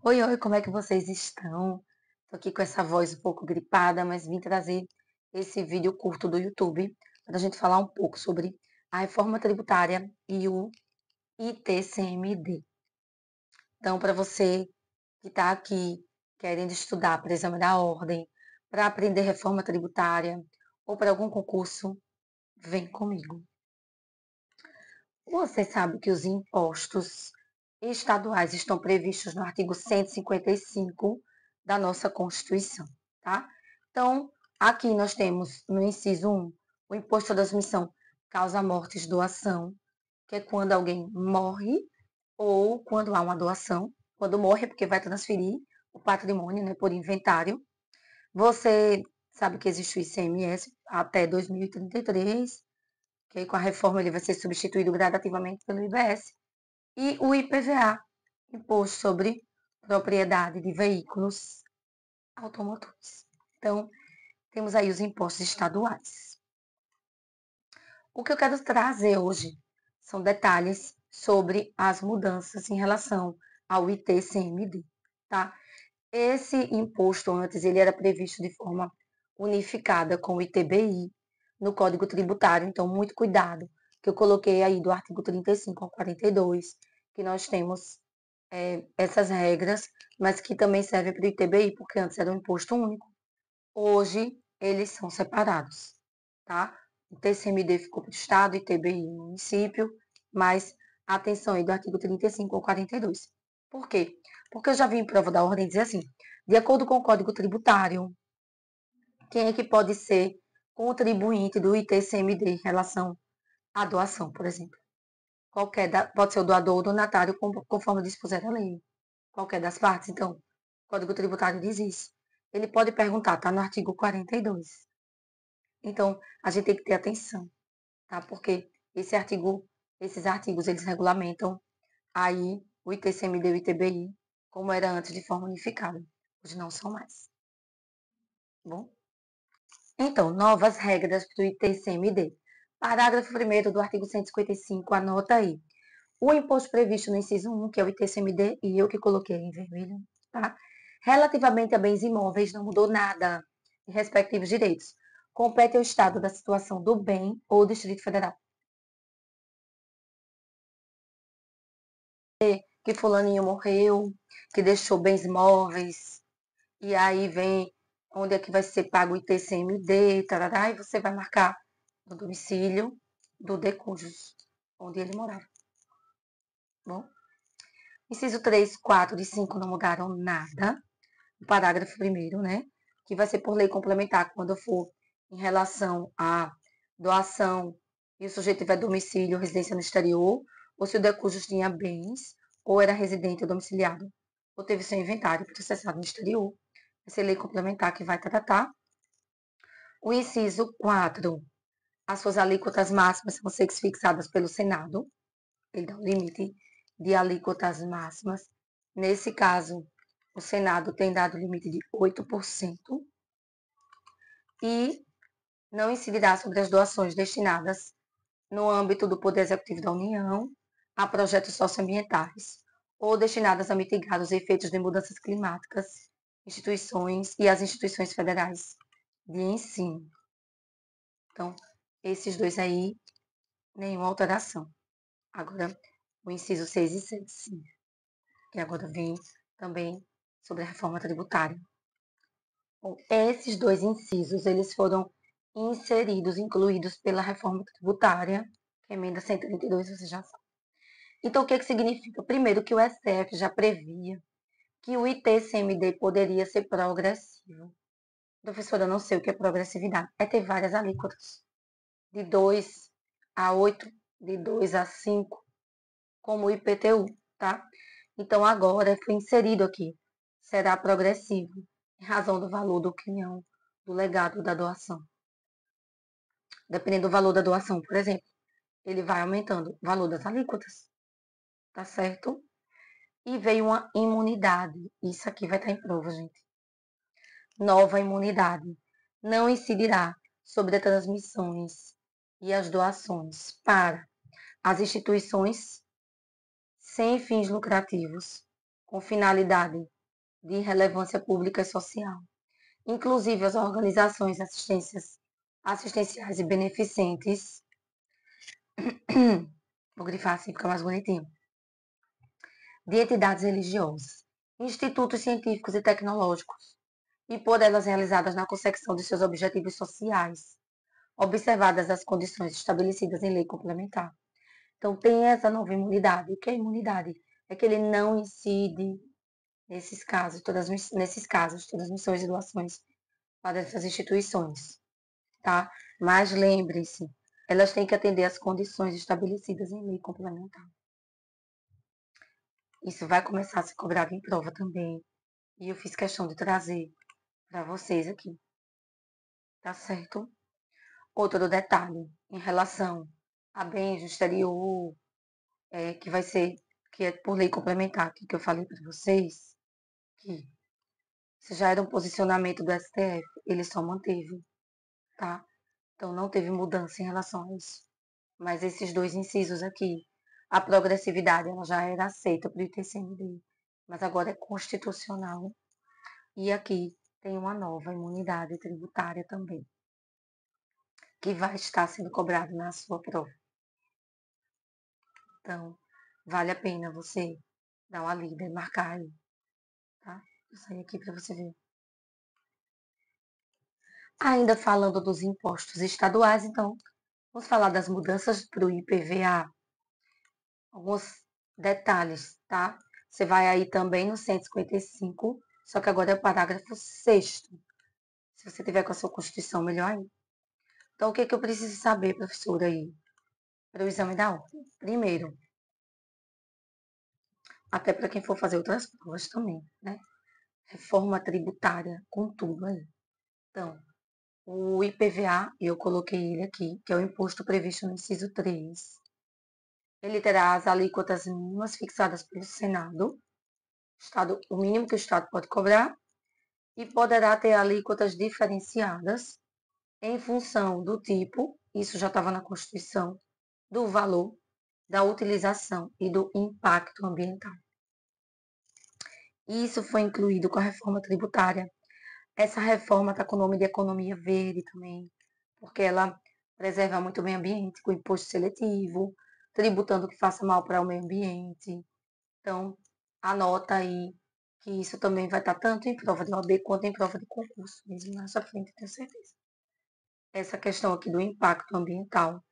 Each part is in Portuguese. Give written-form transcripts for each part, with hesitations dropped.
Oi, oi, como é que vocês estão? Tô aqui com essa voz um pouco gripada, mas vim trazer esse vídeo curto do YouTube para a gente falar um pouco sobre a reforma tributária e o ITCMD. Então, para você que está aqui querendo estudar para exame da ordem, para aprender reforma tributária ou para algum concurso, vem comigo. Você sabe que os impostos estaduais estão previstos no artigo 155 da nossa Constituição, tá? Então, aqui nós temos no inciso 1 o imposto da transmissão causa mortes doação, que é quando alguém morre ou quando há uma doação. Quando morre é porque vai transferir o patrimônio, né, por inventário. Você sabe que existe o ICMS até 2033, que aí com a reforma ele vai ser substituído gradativamente pelo IBS, e o IPVA, Imposto sobre Propriedade de Veículos Automotores. Então, temos aí os impostos estaduais. O que eu quero trazer hoje são detalhes sobre as mudanças em relação ao ITCMD, tá? Esse imposto antes ele era previsto de forma unificada com o ITBI no Código Tributário, então muito cuidado, que eu coloquei aí do artigo 35 ao 42, que nós temos essas regras, mas que também servem para o ITBI, porque antes era um imposto único. Hoje eles são separados, tá? O TCMD ficou para o Estado, ITBI município, mas atenção aí do artigo 35 ao 42. Por quê? Porque eu já vi em prova da ordem dizer assim, de acordo com o Código Tributário, quem é que pode ser contribuinte do ITCMD em relação à doação, por exemplo? Pode ser o doador ou donatário, conforme dispuser a lei. Qualquer das partes, então, o Código Tributário diz isso. Ele pode perguntar, está no artigo 42. Então, a gente tem que ter atenção, tá? Porque esses artigos, eles regulamentam aí o ITCMD e o ITBI, como era antes de forma unificada. Hoje não são mais. Bom? Então, novas regras para o ITCMD. Parágrafo 1º do artigo 155, anota aí. O imposto previsto no inciso 1, que é o ITCMD, e eu que coloquei em vermelho, tá? Relativamente a bens imóveis, não mudou nada em respectivos direitos. Compete ao Estado da situação do bem ou do Distrito Federal. Que fulaninho morreu, que deixou bens imóveis, e aí vem onde é que vai ser pago o ITCMD, tarará, e você vai marcar no domicílio do decujus, onde ele morava. Bom? Inciso 3, 4 e 5 não mudaram nada. O parágrafo 1º, né? Que vai ser por lei complementar quando for em relação à doação e o sujeito tiver domicílio ou residência no exterior, ou se o decujus tinha bens, ou era residente ou domiciliado, ou teve seu inventário processado no exterior. Vai ser lei complementar que vai tratar. O inciso 4, as suas alíquotas máximas vão ser fixadas pelo Senado. Ele dá um limite de alíquotas máximas. Nesse caso, o Senado tem dado limite de 8% e não incidirá sobre as doações destinadas no âmbito do Poder Executivo da União a projetos socioambientais ou destinadas a mitigar os efeitos de mudanças climáticas, instituições e as instituições federais de ensino. Então, esses dois aí, nenhuma alteração. Agora, o inciso 6 e 7, sim. E agora vem também sobre a reforma tributária. Bom, esses dois incisos, eles foram inseridos, incluídos pela reforma tributária, que é a emenda 132, você já sabe. Então, o que significa? Primeiro, que o STF já previa que o ITCMD poderia ser progressivo. Professora, eu não sei o que é progressividade. É ter várias alíquotas. De 2 a 8, de 2 a 5, como o IPTU, tá? Então, agora foi inserido aqui. Será progressivo, em razão do valor do quinhão, do legado da doação. Dependendo do valor da doação, por exemplo, ele vai aumentando o valor das alíquotas, tá certo? E veio uma imunidade. Isso aqui vai estar em prova, gente. Nova imunidade. Não incidirá sobre as transmissões e as doações para as instituições sem fins lucrativos, com finalidade de relevância pública e social, inclusive as organizações assistenciais e beneficentes, vou grifar assim, fica mais bonitinho, de entidades religiosas, institutos científicos e tecnológicos, e por elas realizadas na consecução de seus objetivos sociais, observadas as condições estabelecidas em lei complementar. Então, tem essa nova imunidade. O que é imunidade? É que ele não incide nesses casos, todas as missões e doações para essas instituições, tá? Mas lembre-se, elas têm que atender às condições estabelecidas em lei complementar. Isso vai começar a ser cobrado em prova também. E eu fiz questão de trazer para vocês aqui. Tá certo? Outro detalhe em relação a bens do exterior, que vai ser, que é por lei complementar, que eu falei para vocês, que isso já era um posicionamento do STF, ele só manteve, tá? Então não teve mudança em relação a isso. Mas esses dois incisos aqui, a progressividade ela já era aceita para o ITCMD, mas agora é constitucional. E aqui tem uma nova imunidade tributária também, que vai estar sendo cobrado na sua prova. Então, vale a pena você dar uma lida e marcar aí, tá? Eu saí aqui para você ver. Ainda falando dos impostos estaduais, então, vamos falar das mudanças para o IPVA. Alguns detalhes, tá? Você vai aí também no 155, só que agora é o parágrafo 6º. Se você tiver com a sua Constituição, melhor ainda. Então, o que eu preciso saber, professora, aí, para o exame da ordem? Primeiro, até para quem for fazer outras provas também, né? Reforma tributária, com tudo aí. Então, o IPVA, eu coloquei ele aqui, que é o imposto previsto no inciso 3. Ele terá as alíquotas mínimas fixadas pelo Senado, o mínimo que o Estado pode cobrar, e poderá ter alíquotas diferenciadas em função do tipo, isso já estava na Constituição, do valor, da utilização e do impacto ambiental. Isso foi incluído com a reforma tributária. Essa reforma está com o nome de economia verde também, porque ela preserva muito o meio ambiente com imposto seletivo, tributando o que faça mal para o meio ambiente. Então, anota aí que isso também vai estar tanto em prova de OAB quanto em prova de concurso, mesmo na sua frente, tenho certeza. Essa questão aqui do impacto ambiental.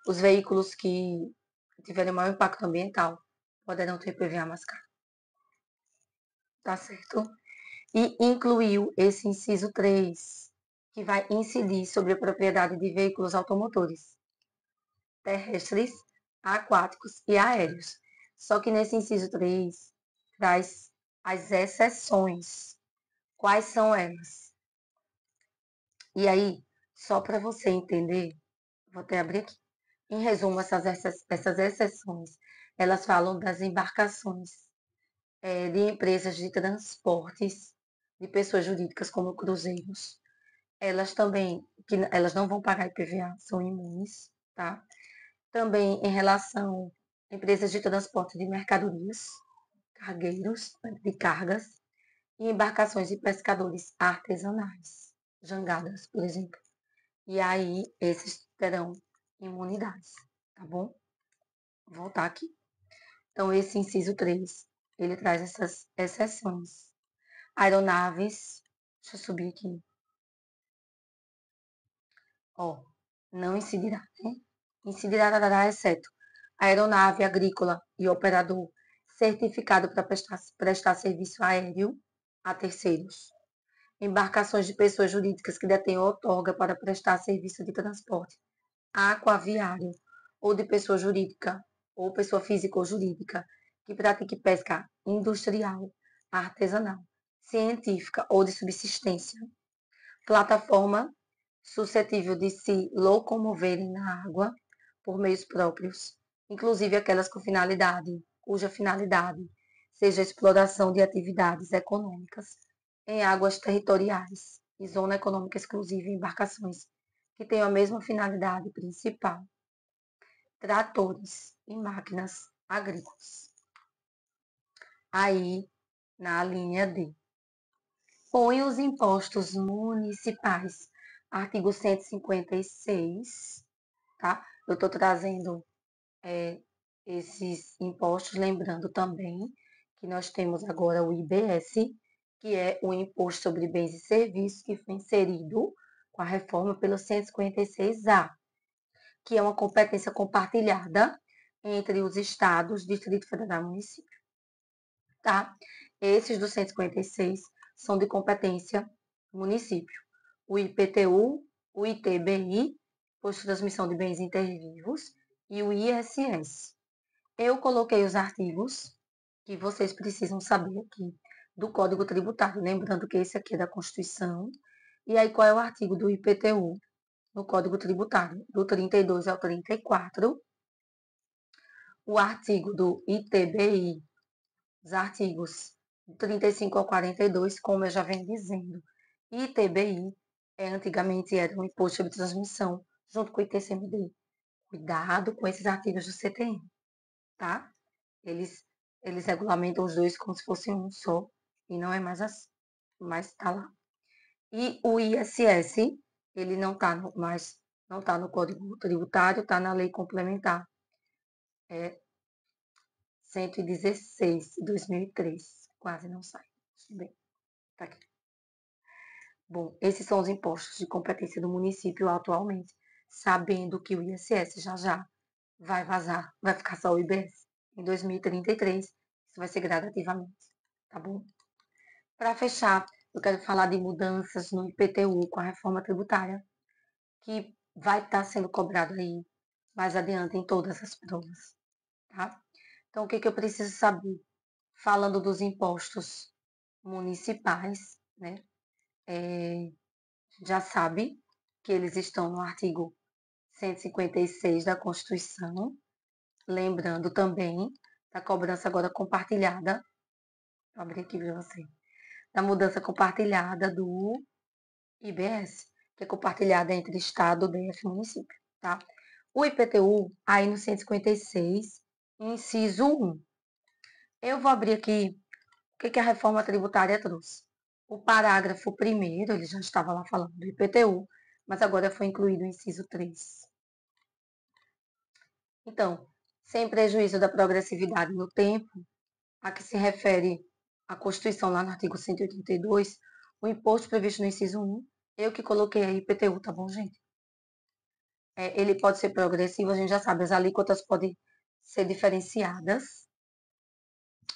Os veículos que tiverem maior impacto ambiental poderão ter IPVA mais caro. Tá certo? E incluiu esse inciso 3, que vai incidir sobre a propriedade de veículos automotores terrestres, aquáticos e aéreos. Só que nesse inciso 3 traz as exceções. Quais são elas? E aí, só para você entender, vou até abrir aqui. Em resumo, essas exceções, elas falam das embarcações de empresas de transportes de pessoas jurídicas como cruzeiros. Elas também, elas não vão pagar IPVA, são imunes, tá? Também em relação a empresas de transporte de mercadorias, cargueiros de cargas e embarcações de pescadores artesanais, jangadas, por exemplo. E aí, esses terão imunidades, tá bom? Vou voltar aqui. Então, esse inciso 3, ele traz essas exceções. Aeronaves, deixa eu subir aqui. Ó, não incidirá, né? Incidirá, exceto aeronave agrícola e operador certificado para prestar serviço aéreo a terceiros. Embarcações de pessoas jurídicas que detêm outorga para prestar serviço de transporte aquaviário ou de pessoa jurídica ou pessoa física ou jurídica que pratique pesca industrial, artesanal, científica ou de subsistência. Plataforma suscetível de se locomoverem na água por meios próprios, inclusive aquelas cuja finalidade seja a exploração de atividades econômicas em águas territoriais e zona econômica exclusiva em embarcações que tenham a mesma finalidade principal, tratores e máquinas agrícolas. Aí na linha D. Põe os impostos municipais. Artigo 156, tá? Eu estou trazendo esses impostos, lembrando também que nós temos agora o IBS, que é o Imposto sobre Bens e Serviços, que foi inserido com a reforma pelo 156A, que é uma competência compartilhada entre os estados, Distrito Federal e município, tá? Esses do 156 são de competência do município. O IPTU, o ITBI, Imposto de Transmissão de Bens Intervivos, e o ISS. Eu coloquei os artigos que vocês precisam saber aqui do Código Tributário, lembrando que esse aqui é da Constituição. E aí, qual é o artigo do IPTU no Código Tributário? Do 32 ao 34. O artigo do ITBI, os artigos do 35 ao 42, como eu já venho dizendo. ITBI antigamente era um imposto sobre transmissão, junto com o ITCMD. Cuidado com esses artigos do CTN, tá? Eles regulamentam os dois como se fosse um só, e não é mais assim, mas está lá. E o ISS, ele não está não tá no Código Tributário, está na Lei Complementar 116 de 2003. Quase não sai. Tudo bem, tá aqui. Bom, esses são os impostos de competência do município atualmente, sabendo que o ISS já vai vazar, vai ficar só o IBS. Em 2033, isso vai ser gradativamente, tá bom? Para fechar, eu quero falar de mudanças no IPTU com a reforma tributária, que vai estar sendo cobrado aí mais adiante em todas as provas, tá? Então, o que eu preciso saber? Falando dos impostos municipais, né? Já sabe que eles estão no artigo 156 da Constituição, lembrando também da cobrança agora compartilhada, vou abrir aqui para você, da mudança compartilhada do IBS, que é compartilhada entre Estado, DF e município, tá? O IPTU, aí no 156, inciso 1. Eu vou abrir aqui o que a reforma tributária trouxe. O parágrafo 1º, ele já estava lá falando do IPTU, mas agora foi incluído o inciso 3. Então, sem prejuízo da progressividade no tempo, a que se refere a Constituição lá no artigo 182, o imposto previsto no inciso 1, eu que coloquei aí IPTU, tá bom, gente? Ele pode ser progressivo, a gente já sabe, as alíquotas podem ser diferenciadas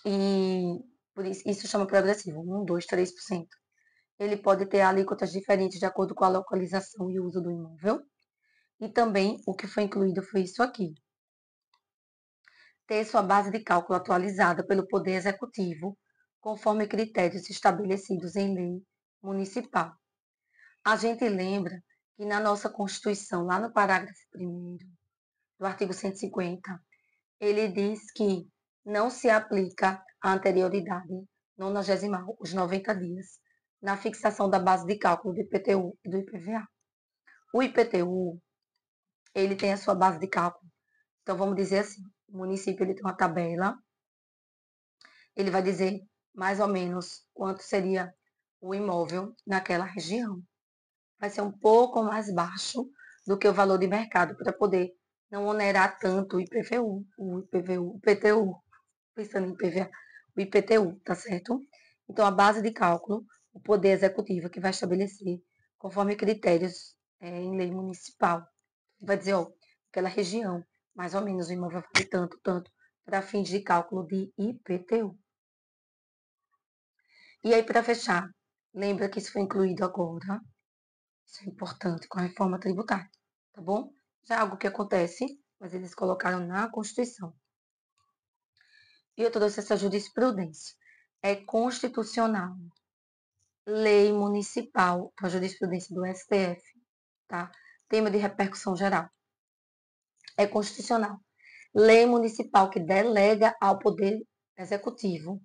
e por isso chama progressivo, 1, 2, 3%. Ele pode ter alíquotas diferentes de acordo com a localização e uso do imóvel. E também o que foi incluído foi isso aqui. Ter sua base de cálculo atualizada pelo Poder Executivo, conforme critérios estabelecidos em lei municipal. A gente lembra que na nossa Constituição, lá no parágrafo 1º, do artigo 150, ele diz que não se aplica a anterioridade nonagesimal, os 90 dias, na fixação da base de cálculo do IPTU e do IPVA. O IPTU, ele tem a sua base de cálculo. Então, vamos dizer assim, o município ele tem uma tabela, ele vai dizer mais ou menos quanto seria o imóvel naquela região. Vai ser um pouco mais baixo do que o valor de mercado para poder não onerar tanto o IPVU, o IPTU, pensando em IPVA, o IPTU, tá certo? Então, a base de cálculo, o Poder Executivo que vai estabelecer conforme critérios em lei municipal. Vai dizer, ó, aquela região, mais ou menos, o imóvel vale tanto, para fins de cálculo de IPTU. E aí, para fechar, lembra que isso foi incluído agora, isso é importante, com a reforma tributária, tá bom? Já é algo que acontece, mas eles colocaram na Constituição. E eu trouxe essa jurisprudência. É constitucional. Lei municipal, a jurisprudência do STF, tá? Tema de repercussão geral. É constitucional. Lei municipal que delega ao Poder Executivo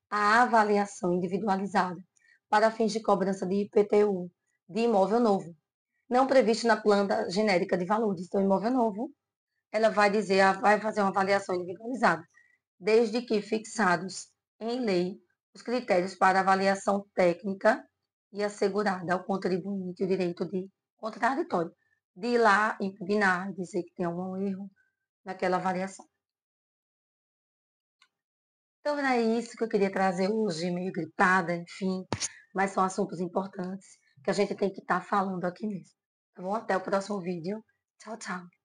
a avaliação individualizada para fins de cobrança de IPTU de imóvel novo, não previsto na planta genérica de valores. Então, imóvel novo, ela vai dizer, vai fazer uma avaliação individualizada, desde que fixados em lei os critérios para avaliação técnica e assegurada ao contribuinte o direito de contraditório, de ir lá impugnar, dizer que tem algum erro naquela avaliação. Então era isso que eu queria trazer hoje, meio gripada, enfim, mas são assuntos importantes que a gente tem que estar falando aqui mesmo. Tá bom? Até o próximo vídeo. Tchau, tchau.